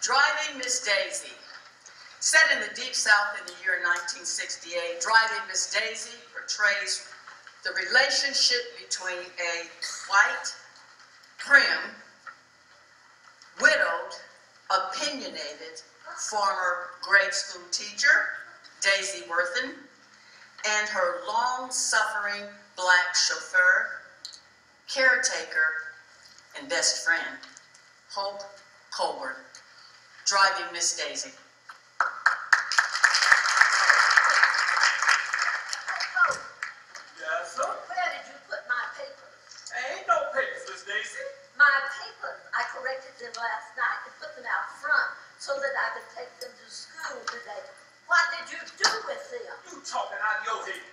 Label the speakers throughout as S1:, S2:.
S1: Driving Miss Daisy. Set in the Deep South in the year 1968, Driving Miss Daisy portrays the relationship between a white, prim, widowed, opinionated former grade school teacher, Daisy Worthen, and her long-suffering black chauffeur, caretaker, and best friend, Hope Colbert. Driving Miss Daisy.
S2: Yes, sir?
S3: Where did you put my papers?
S2: Ain't no papers, Miss Daisy.
S3: My papers. I corrected them last night and put them out front so that I could take them to school today. What did you do with them?
S2: You talking out of your head.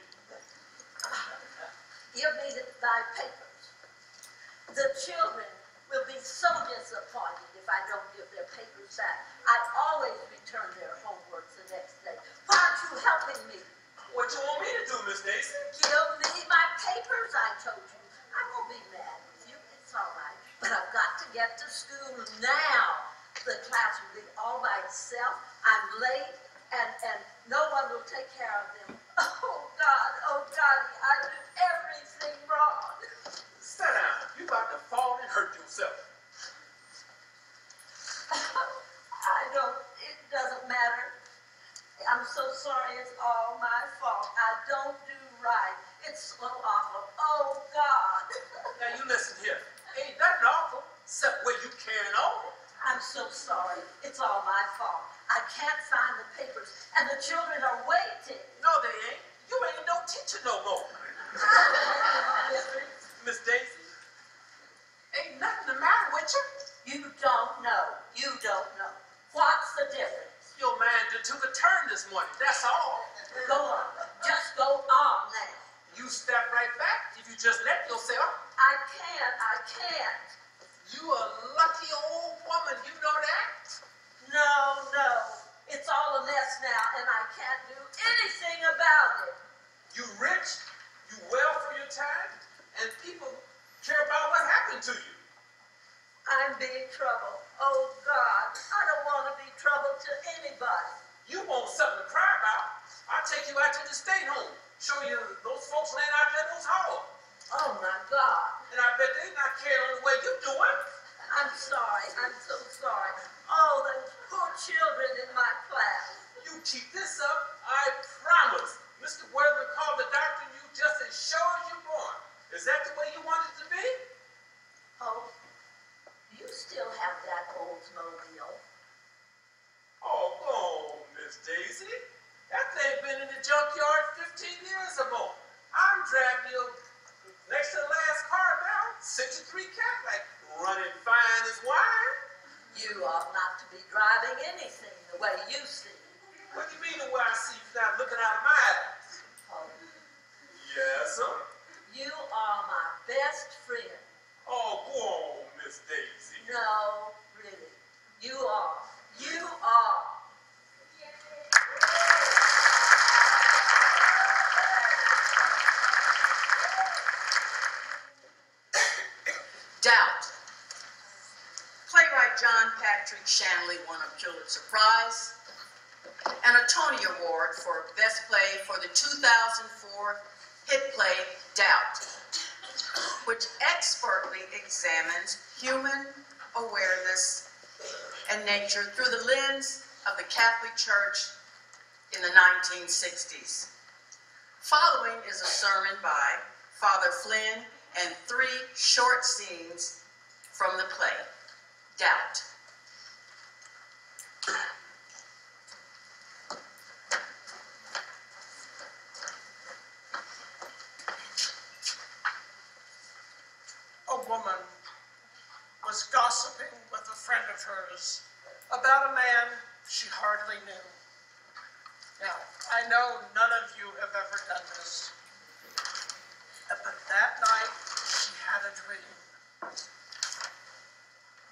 S3: Give me my papers. The children will be so disappointed if I don't give their papers back. I always return their homework the next day. Why aren't you helping me?
S2: What you want me to do, Miss Daisy?
S3: Give me my papers, I told you. I won't be mad with you. It's all right. But I've got to get to school now. The class will be all by itself. I'm late, and no one will take care of them. Oh, God, I did everything wrong.
S2: Sit down. You about to fall and hurt yourself.
S3: It doesn't matter. I'm so sorry, it's all my fault. I don't do right. It's so awful. Oh, God.
S2: Now you listen here. Ain't nothing awful except where you carrying on.
S3: I'm so sorry. It's all my fault. I can't find the papers, and the children are waiting.
S2: No, they ain't. You ain't no teacher no more. Miss Daisy, ain't nothing the matter with you.
S3: You don't know. You don't know. What's the difference?
S2: Your man just took a turn this morning, that's all.
S3: Go on. Just go on now.
S2: You step right back if you just let yourself.
S3: I can't.
S2: You a lucky old woman, you know that?
S3: No. It's all a mess now, and I can't do anything about it.
S2: You rich, you well for your time, and people care about what happened to you.
S3: I'm big trouble. Oh, God. I don't want to be trouble to anybody.
S2: You want something to cry about? I'll take you out to the state home, show you those folks laying out there in those halls.
S3: Oh, my God.
S2: And I bet they're not carrying on the way you doing.
S3: I'm sorry. I'm so sorry. Oh, those poor children in my class.
S2: You keep this up, I promise. Mr. Worthing called the doctor and you just as sure as you're born. Is that the way you want it to be?
S3: Oh, you still have that Oldsmobile.
S2: Oh, go on, Miss Daisy. That thing been in the junkyard 15 years or more. I'm driving you next to the last car now, 63 Cadillac, running fine as wine.
S3: You ought not to be driving anything the way you see.
S2: What do you mean the way I see you not looking out of my eyes?
S3: Oh,
S2: Yes, sir.
S3: you are my best friend.
S2: Oh, go on, Miss Daisy.
S3: No, really. You are. You are.
S1: Doubt. Playwright John Patrick Shanley won a Pulitzer Prize and a Tony Award for Best Play for the 2004 hit play Doubt, which expertly examines human awareness and nature through the lens of the Catholic Church in the 1960s. Following is a sermon by Father Flynn and 3 short scenes from the play, Doubt.
S4: A woman was gossiping with a friend of hers about a man she hardly knew. Now, I know none of you have ever done this, but that night she had a dream.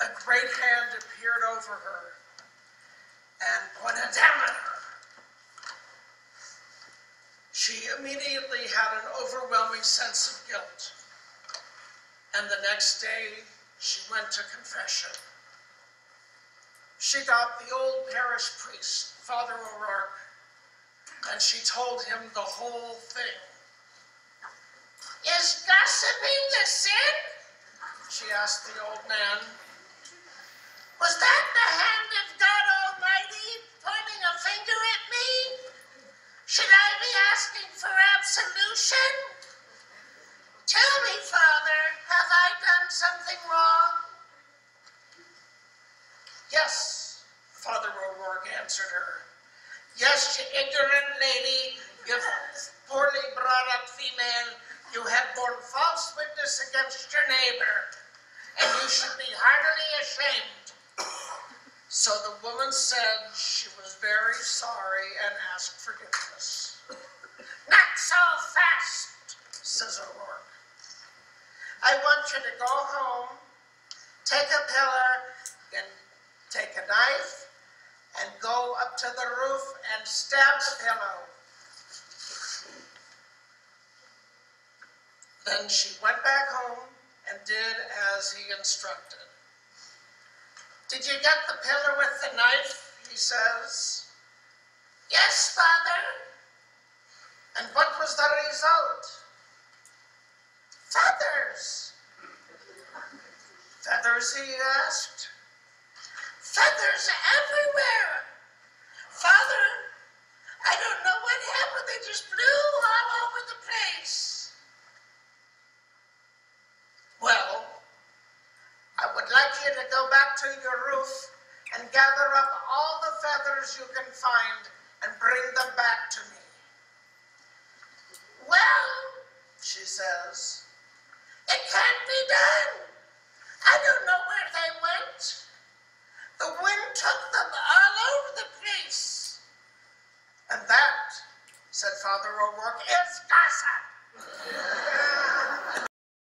S4: A great hand appeared over her and pointed down at her. She immediately had an overwhelming sense of guilt. And the next day, she went to confession. She got the old parish priest, Father O'Rourke, and she told him the whole thing. "Is gossiping a sin?" she asked the old man. "Was that the hand of God Almighty pointing a finger at me? Should I be asking for absolution? Tell me, Father, have I done something wrong?" "Yes," Father O'Rourke answered her. "Yes, you ignorant lady, you poorly brought up female, you have borne false witness against your neighbor, and you should be heartily ashamed." So the woman said she was very sorry and asked forgiveness. "Not so fast," says O'Rourke. "I want you to go home, take a pillar, and take a knife, and go up to the roof and stab the pillow." Then she went back home and did as he instructed. "Did you get the pillar with the knife?" he says. "Yes, Father." "And what was the result?" "Feathers." "Feathers?" he asked. "Feathers everywhere. Father, I don't know what happened. They just flew all over the place." "Well, I would like you to go back to your roof and gather up all the feathers you can find and bring them back to me." "Well," she says, "it can't be done. I don't know where they went. The wind took them all over the place." "And that," said Father O'Rourke, "is gossip."